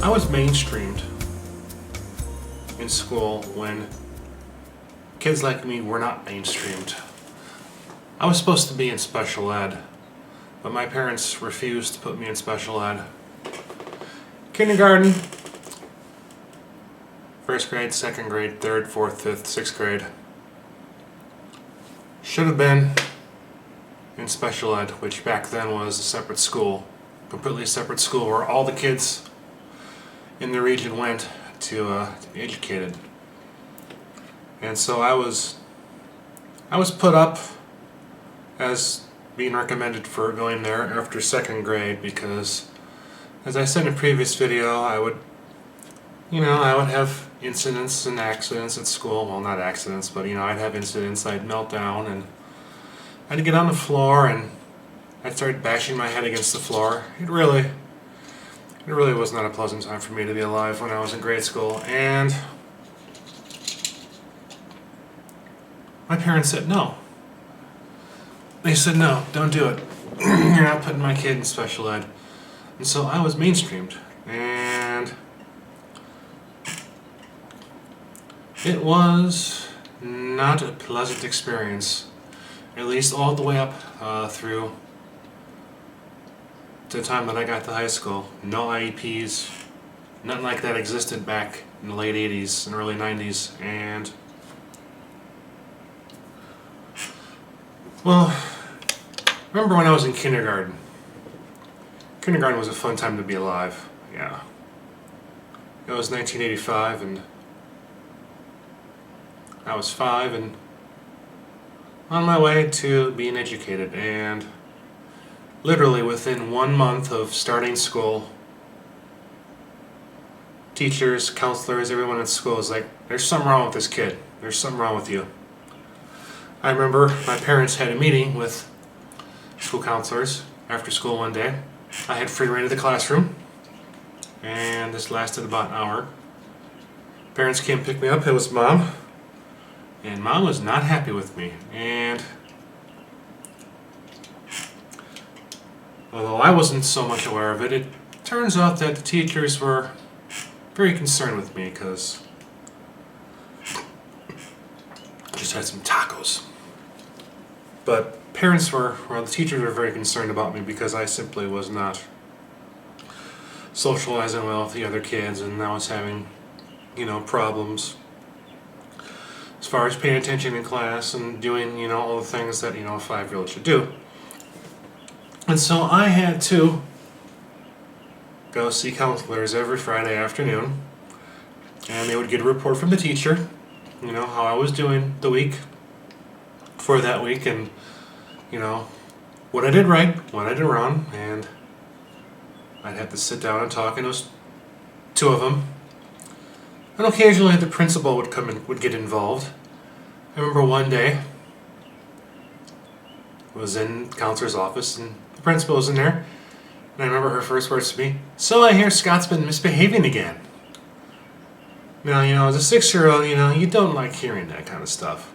I was mainstreamed in school when kids like me were not mainstreamed. I was supposed to be in special ed, but my parents refused to put me in special ed. Kindergarten, first grade, second grade, third, fourth, fifth, sixth grade. Should have been in special ed, which back then was a separate school, completely separate school where all the kids in the region went to be educated. And so I was put up as being recommended for going there after second grade because, as I said in a previous video, I would have incidents and accidents at school. Well, not accidents, but I'd have incidents. I'd melt down and I'd get on the floor and I'd start bashing my head against the floor. It really was not a pleasant time for me to be alive when I was in grade school. And my parents said no. They said no, don't do it. You're not putting my kid in special ed. And so I was mainstreamed. And it was not a pleasant experience, at least all the way up through to the time that I got to high school. No IEPs, nothing like that existed back in the late 80s and early 90s. And well, remember when I was in kindergarten? Kindergarten was a fun time to be alive, yeah. It was 1985 and I was 5 and on my way to being educated, and literally within 1 month of starting school, teachers, counselors, everyone at school is like, there's something wrong with this kid. There's something wrong with you. I remember my parents had a meeting with school counselors after school one day. I had free reign of the classroom, and this lasted about an hour. Parents came to pick me up. It was Mom, and Mom was not happy with me. And although I wasn't so much aware of it, it turns out that the teachers were very concerned with me because I just had some tacos. But the teachers were very concerned about me because I simply was not socializing well with the other kids, and I was having, problems as far as paying attention in class and doing, all the things that, a 5-year-old should do. And so I had to go see counselors every Friday afternoon, and they would get a report from the teacher, how I was doing the week for that week, and what I did right, what I did wrong, and I'd have to sit down and talk, and it was 2 of them. And occasionally the principal would come and would get involved. I remember one day I was in the counselor's office and the principal was in there, and I remember her first words to me, "So I hear Scott's been misbehaving again." Now, as a 6-year-old, you don't like hearing that kind of stuff.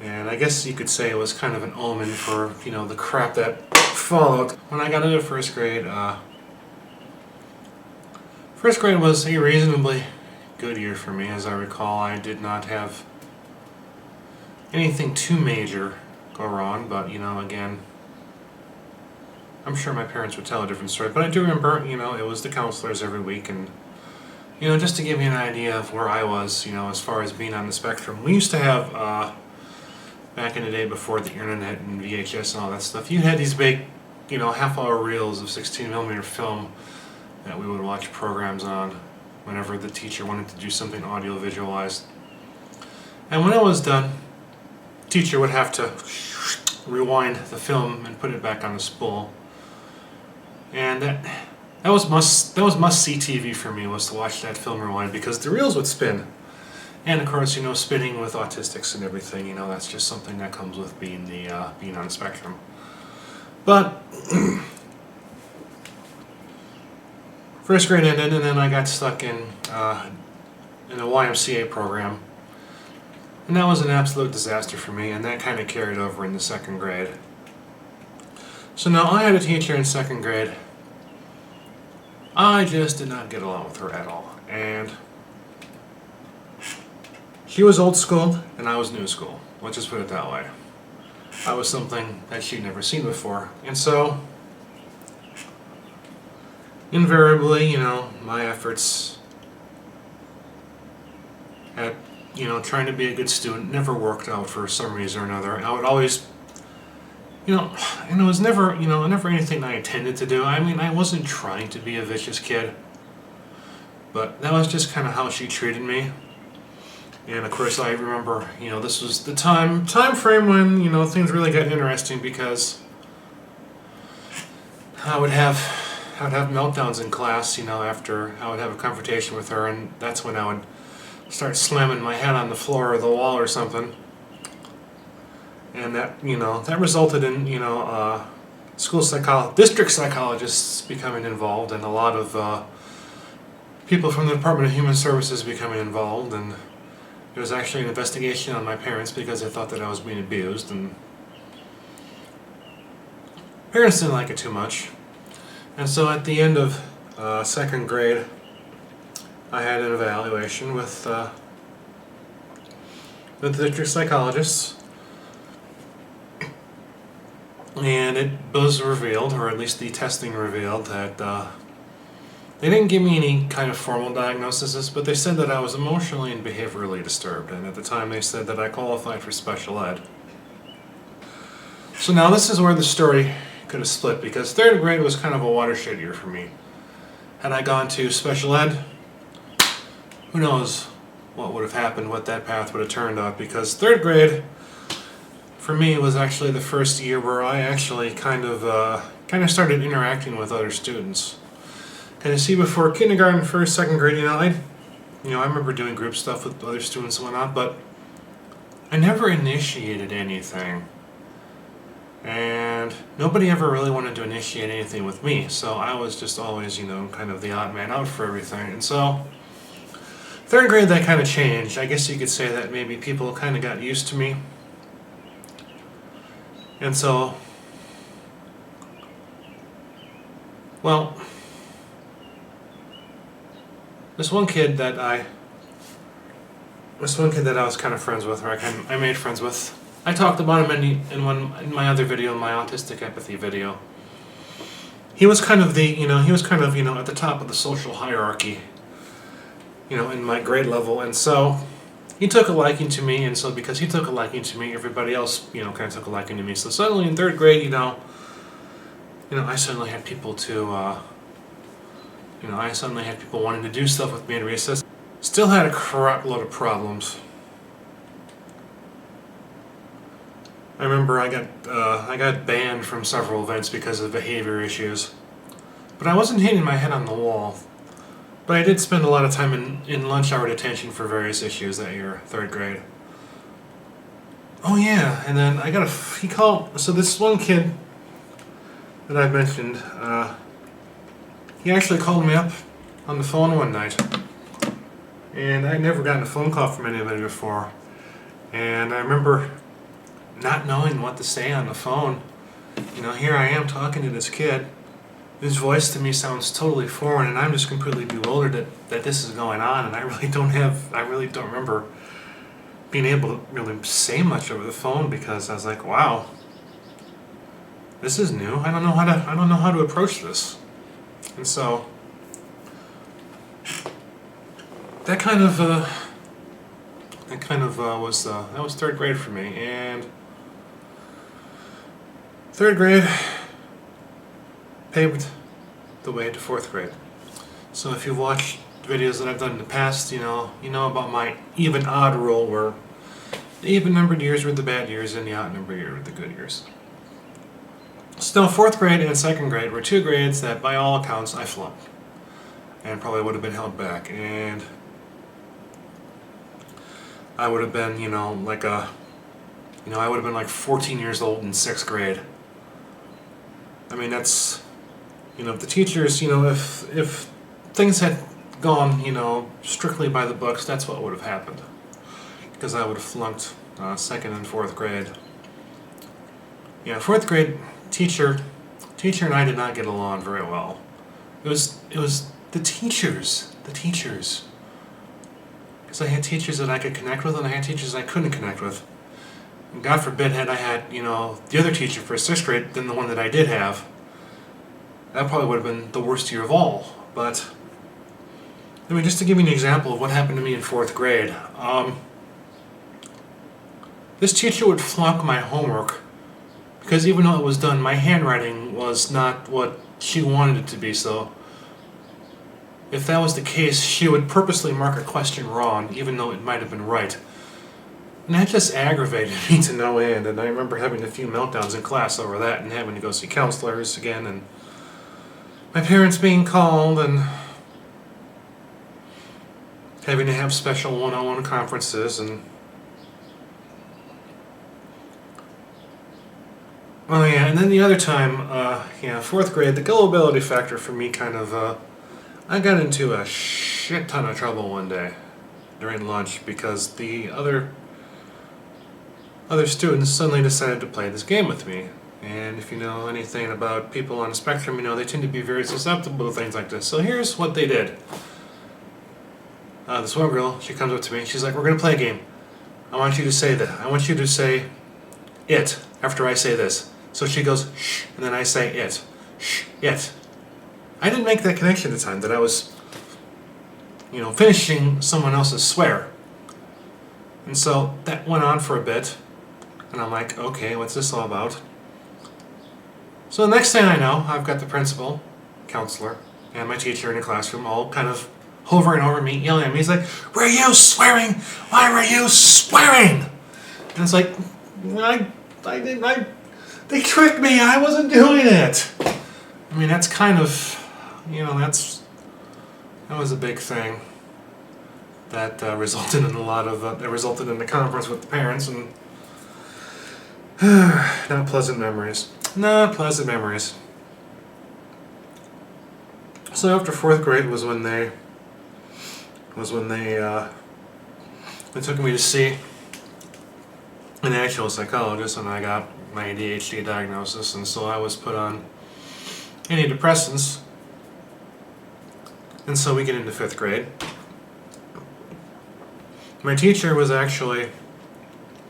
And I guess you could say it was kind of an omen for, the crap that followed. When I got into first grade was a reasonably good year for me. As I recall, I did not have anything too major go wrong, but, again, I'm sure my parents would tell a different story. But I do remember, it was the counselors every week, and, just to give you an idea of where I was, as far as being on the spectrum. We used to have, back in the day before the internet and VHS and all that stuff, you had these big, half-hour reels of 16mm film that we would watch programs on whenever the teacher wanted to do something audio-visualized. And when it was done, the teacher would have to rewind the film and put it back on the spool. And that was must-see TV for me, was to watch that film rewind, because the reels would spin. And of course, spinning with autistics and everything, that's just something that comes with being on the spectrum. But first grade ended, and then I got stuck in a YMCA program, and that was an absolute disaster for me, and that kind of carried over into second grade. So now I had a teacher in second grade. I just did not get along with her at all. And she was old school and I was new school. Let's just put it that way. I was something that she'd never seen before. And so, invariably, my efforts at, trying to be a good student never worked out for some reason or another. I would always, and it was never, never anything I intended to do. I mean, I wasn't trying to be a vicious kid, but that was just kind of how she treated me. And of course, I remember, this was the time frame when, things really got interesting, because I would have meltdowns in class, after I would have a confrontation with her, and that's when I would start slamming my head on the floor or the wall or something. And that, that resulted in, district psychologists becoming involved, and a lot of people from the Department of Human Services becoming involved, and there was actually an investigation on my parents because they thought that I was being abused, and parents didn't like it too much. And so at the end of second grade, I had an evaluation with the district psychologists, and it was revealed, or at least the testing revealed, that they didn't give me any kind of formal diagnosis, but they said that I was emotionally and behaviorally disturbed, and at the time they said that I qualified for special ed. So now this is where the story could have split, because third grade was kind of a watershed year for me. Had I gone to special ed, who knows what would have happened, what that path would have turned out, because third grade for me was actually the first year where I actually kind of started interacting with other students. And you see, before kindergarten, first, second grade, I remember doing group stuff with other students and whatnot, but I never initiated anything. And nobody ever really wanted to initiate anything with me, so I was just always, kind of the odd man out for everything. And so, third grade, that kind of changed. I guess you could say that maybe people kind of got used to me. And so, well, this one kid that I was kind of friends with, or I made friends with. I talked about him in my other video, my autistic empathy video. He was kind of at the top of the social hierarchy, in my grade level, and so he took a liking to me, and so because he took a liking to me, everybody else, kind of took a liking to me. So suddenly in third grade, I suddenly had people I suddenly had people wanting to do stuff with me in recess. Still had a crap load of problems. I remember I got banned from several events because of behavior issues. But I wasn't hitting my head on the wall. But I did spend a lot of time in lunch hour detention for various issues that year, third grade. Oh yeah, and then so this one kid that I mentioned, he actually called me up on the phone one night. And I'd never gotten a phone call from anybody before. And I remember not knowing what to say on the phone. Here I am talking to this kid whose voice to me sounds totally foreign, and I'm just completely bewildered that this is going on, and I really don't remember being able to really say much over the phone, because I was like, wow, this is new. I don't know how to approach this. And so that was third grade for me. And third grade paved the way to fourth grade. So if you've watched videos that I've done in the past, you know about my even odd rule, where the even numbered years were the bad years and the odd numbered years were the good years. So fourth grade and second grade were two grades that by all accounts I flunked and probably would have been held back, and I would have been, I would have been like 14 years old in sixth grade. I mean, that's, the teachers, if things had gone, strictly by the books, that's what would have happened. Because I would have flunked second and fourth grade. Fourth grade teacher and I did not get along very well. It was the teachers. Because I had teachers that I could connect with, and I had teachers I couldn't connect with. And God forbid, had I had, the other teacher for 6th grade than the one that I did have, that probably would have been the worst year of all. But, just to give you an example of what happened to me in 4th grade, this teacher would flunk my homework because even though it was done, my handwriting was not what she wanted it to be, so if that was the case, she would purposely mark a question wrong, even though it might have been right. And that just aggravated me to no end, and I remember having a few meltdowns in class over that and having to go see counselors again, and my parents being called, and having to have special one-on-one conferences, and oh yeah, and then the other time, 4th grade, the gullibility factor for me kind of, I got into a shit ton of trouble one day during lunch because the other students suddenly decided to play this game with me. And if you know anything about people on the spectrum, they tend to be very susceptible to things like this. So here's what they did. This one girl, she comes up to me, she's like, we're going to play a game. I want you to say that. I want you to say it after I say this. So she goes, shh, and then I say it. Shh, it. I didn't make that connection at the time that I was, finishing someone else's swear. And so that went on for a bit. And I'm like, okay, what's this all about? So the next thing I know, I've got the principal, counselor, and my teacher in the classroom all kind of hovering over me, yelling at me. He's like, were you swearing? Why were you swearing? And it's like, they tricked me. I wasn't doing it. That's kind of, that was a big thing that resulted in the conference with the parents, and not pleasant memories. So after 4th grade was when they took me to see an actual psychologist, and I got my ADHD diagnosis, and so I was put on antidepressants. And so we get into 5th grade. My teacher was actually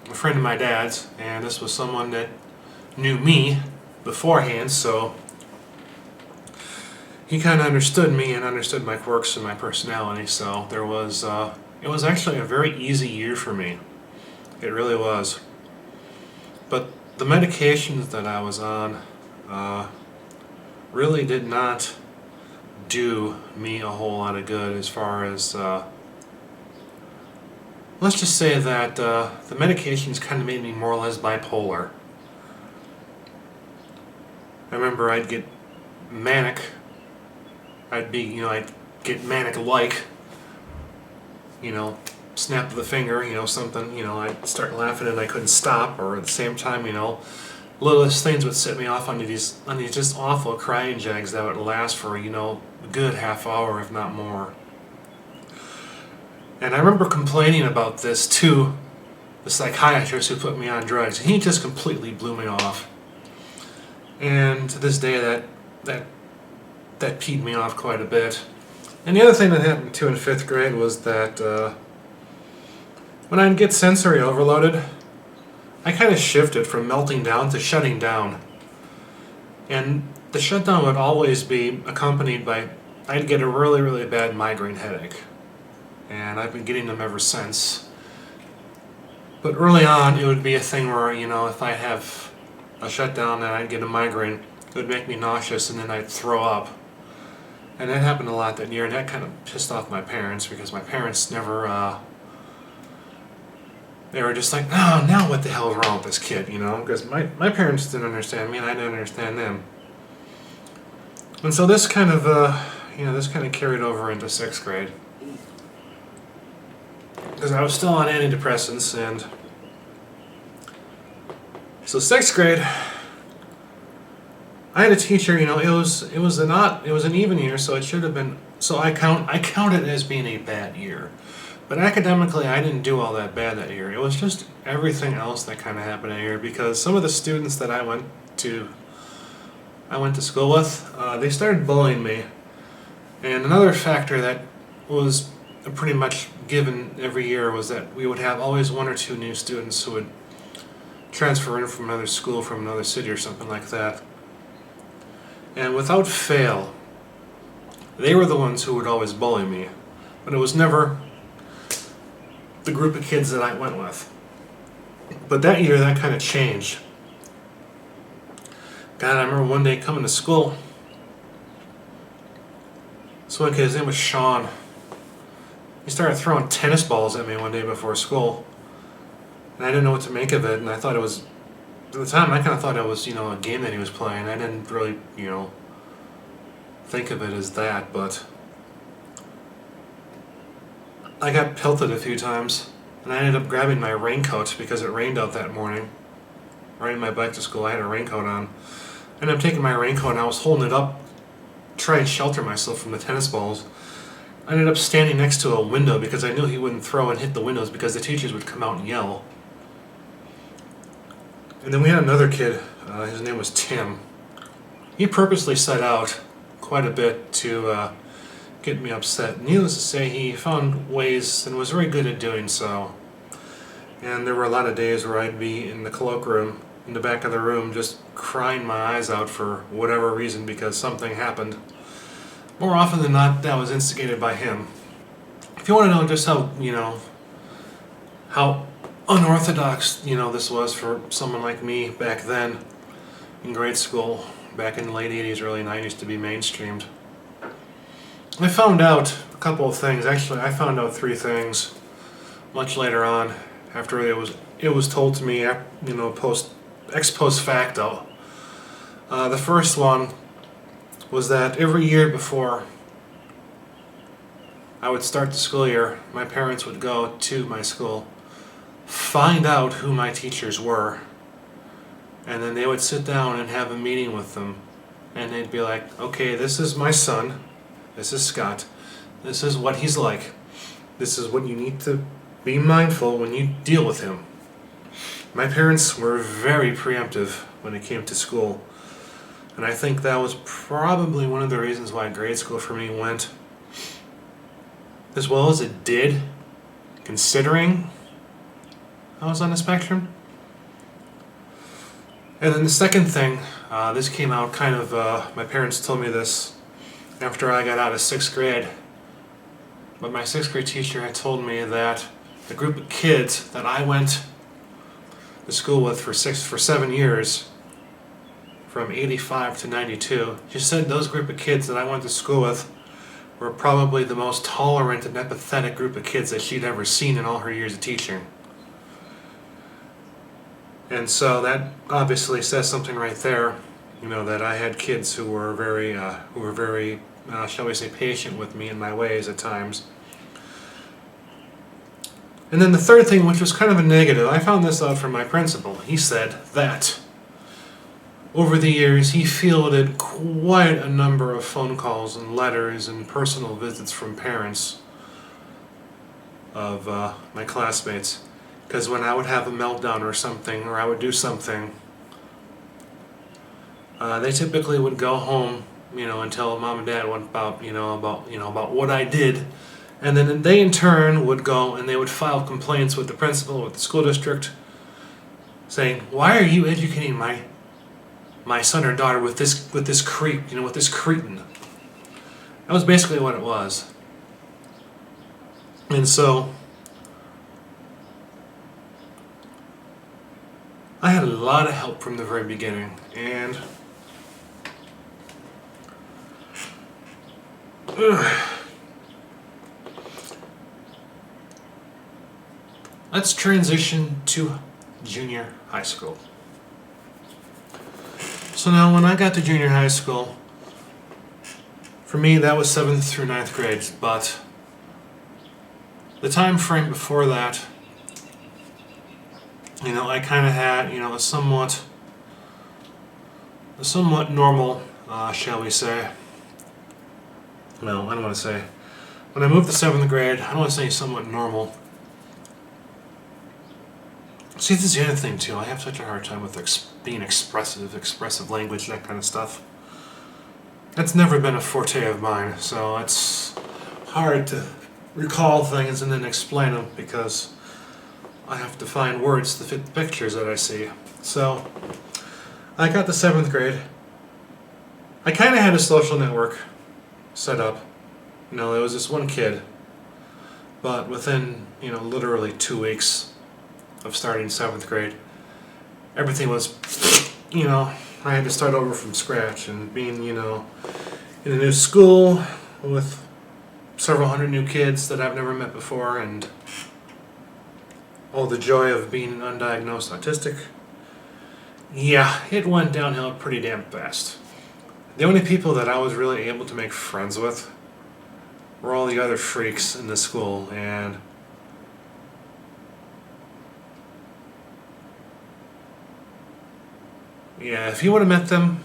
a friend of my dad's, and this was someone that knew me beforehand, so he kind of understood me and understood my quirks and my personality, so it was actually a very easy year for me. It really was. But the medications that I was on really did not do me a whole lot of good as far as, let's just say that the medications kind of made me more or less bipolar. I remember I'd get manic. I'd get manic-like, snap of the finger, something, I'd start laughing and I couldn't stop, or at the same time, littlest things would set me off on these just awful crying jags that would last for, a good half hour, if not more. And I remember complaining about this to the psychiatrist who put me on drugs, and he just completely blew me off. And to this day, that peed me off quite a bit. And the other thing that happened too in 5th grade was that when I'd get sensory overloaded, I kind of shifted from melting down to shutting down. And the shutdown would always be accompanied by, I'd get a really, really bad migraine headache. And I've been getting them ever since. But early on, it would be a thing where, if I have a shutdown and I'd get a migraine, it would make me nauseous and then I'd throw up. And that happened a lot that year, and that kind of pissed off my parents, because my parents never, they were just like, oh, now what the hell is wrong with this kid, because my parents didn't understand me and I didn't understand them. And so this kind of, carried over into 6th grade. Because I was still on antidepressants, and so 6th grade, I had a teacher, it was an even year, so it should have been, so I count it as being a bad year. But academically, I didn't do all that bad that year. It was just everything else that kind of happened that year, because some of the students that I went to school with, they started bullying me. And another factor that was pretty much given every year was that we would have always one or two new students who would transfer in from another school, from another city or something like that. And without fail, they were the ones who would always bully me. But it was never the group of kids that I went with. But that year, that kind of changed. God, I remember one day coming to school. This one kid, his name was Sean. He started throwing tennis balls at me one day before school. And I didn't know what to make of it, and I thought it was, at the time, I kind of thought it was, a game that he was playing. I didn't really, think of it as that, but I got pelted a few times, and I ended up grabbing my raincoat because it rained out that morning. Riding my bike to school, I had a raincoat on. I ended up taking my raincoat and I was holding it up, trying to shelter myself from the tennis balls. I ended up standing next to a window because I knew he wouldn't throw and hit the windows because the teachers would come out and yell. And then we had another kid, his name was Tim. He purposely set out quite a bit to get me upset. Needless to say, he found ways and was very good at doing so. And there were a lot of days where I'd be in the cloakroom, in the back of the room, just crying my eyes out for whatever reason because something happened. More often than not, that was instigated by him. If you want to know just how unorthodox, this was for someone like me back then in grade school, back in the late 80s, early 90s, to be mainstreamed. I found out a couple of things. Actually, I found out 3 things much later on after it was told to me, ex post facto. The first one was that every year before I would start the school year, my parents would go to my school, find out who my teachers were, and then they would sit down and have a meeting with them, and they'd be like, okay, this is my son, this is Scott, this is what he's like, this is what you need to be mindful when you deal with him. My parents were very preemptive when it came to school, and I think that was probably one of the reasons why grade school for me went as well as it did, considering I was on the spectrum. And then the second thing, this came out kind of, my parents told me this after I got out of 6th grade, but my 6th grade teacher had told me that the group of kids that I went to school with for 7 years, from 85 to 92, she said those group of kids that I went to school with were probably the most tolerant and empathetic group of kids that she'd ever seen in all her years of teaching. And so that obviously says something right there, that I had kids who were very, shall we say, patient with me in my ways at times. And then the third thing, which was kind of a negative, I found this out from my principal. He said that over the years he fielded quite a number of phone calls and letters and personal visits from parents of my classmates. Because when I would have a meltdown or something, or I would do something, they typically would go home, and tell mom and dad about what I did, and then they in turn would go and they would file complaints with the principal, with the school district, saying, "Why are you educating my son or daughter with this creep, with this cretin?" That was basically what it was. And so I had a lot of help from the very beginning, and let's transition to junior high school. So now when I got to junior high school, for me that was 7th through 9th grades, but the time frame before that, I kind of had, a somewhat normal, shall we say. No, I don't want to say. When I moved to 7th grade, I don't want to say somewhat normal. See, this is the other thing too. I have such a hard time with being expressive language, that kind of stuff. That's never been a forte of mine, so it's hard to recall things and then explain them because I have to find words to fit the pictures that I see. So, I got to 7th grade. I kind of had a social network set up. There was this one kid, but within, literally 2 weeks of starting 7th grade, everything was, I had to start over from scratch, and being, in a new school with several hundred new kids that I've never met before, and all the joy of being an undiagnosed autistic. Yeah, it went downhill pretty damn fast. The only people that I was really able to make friends with were all the other freaks in the school, and yeah, if you would have met them,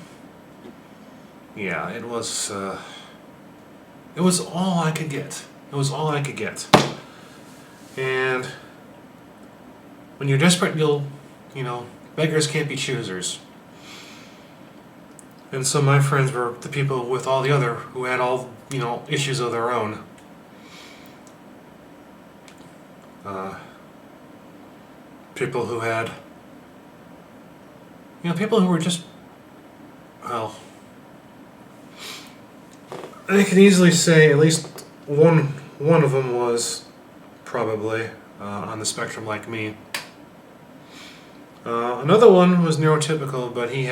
yeah, it was all I could get. It was all I could get. And when you're desperate, beggars can't be choosers. And so my friends were the people with all the other, who had all, issues of their own. People who had, people who were just, well, I can easily say at least one of them was probably on the spectrum like me. Another one was neurotypical, but he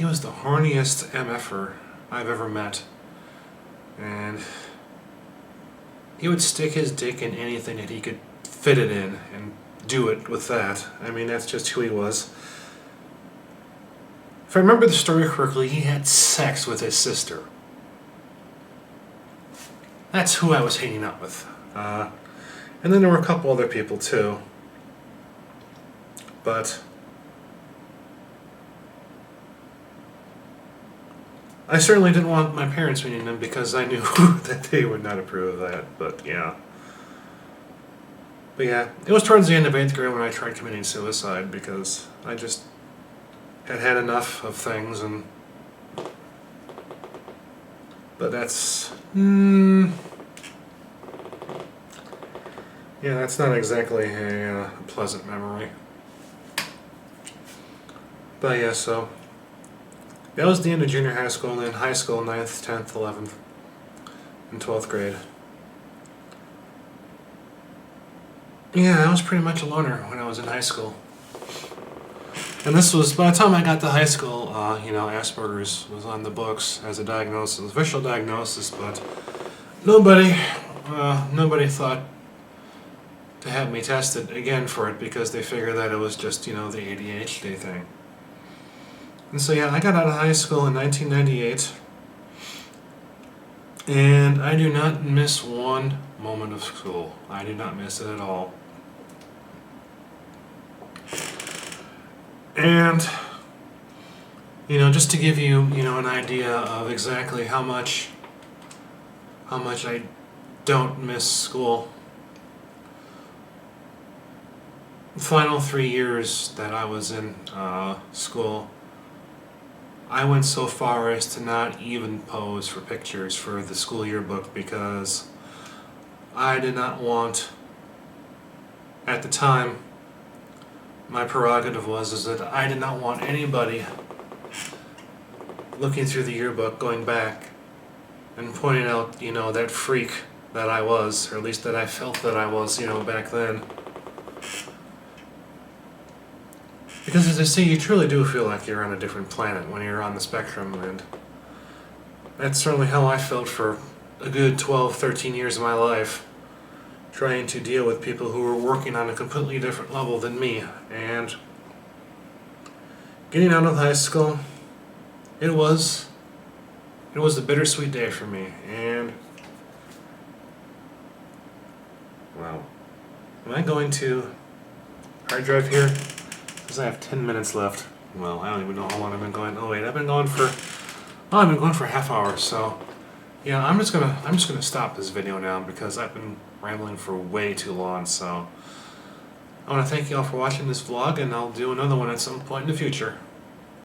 was the horniest MFer I've ever met. And he would stick his dick in anything that he could fit it in and do it with that. I mean, that's just who he was. If I remember the story correctly, he had sex with his sister. That's who I was hanging out with. And then there were a couple other people too. But I certainly didn't want my parents meeting them because I knew that they would not approve of that. But yeah, it was towards the end of 8th grade when I tried committing suicide because I just had enough of things. But that's that's not exactly a pleasant memory. But yeah, so that was the end of junior high school, and then high school, 9th, 10th, 11th, and 12th grade. Yeah, I was pretty much a loner when I was in high school. And this was, by the time I got to high school, Asperger's was on the books as a diagnosis, official diagnosis, but nobody thought to have me tested again for it because they figured that it was just, the ADHD thing. And so I got out of high school in 1998, and I do not miss one moment of school. I do not miss it at all. And, just to give you, an idea of exactly how much I don't miss school. The final 3 years that I was in school, I went so far as to not even pose for pictures for the school yearbook because I did not want, at the time, my prerogative was that I did not want anybody looking through the yearbook going back and pointing out, that freak that I was, or at least that I felt that I was, back then. Because as I say, you truly do feel like you're on a different planet when you're on the spectrum, and that's certainly how I felt for a good 12, 13 years of my life, trying to deal with people who were working on a completely different level than me. And getting out of high school, it was a bittersweet day for me. And wow, am I going to hard drive here? Because I have 10 minutes left. Well, I don't even know how long I've been going. Oh wait, I've been going for a half hour. So yeah, I'm just gonna stop this video now because I've been rambling for way too long. So I want to thank you all for watching this vlog, and I'll do another one at some point in the future.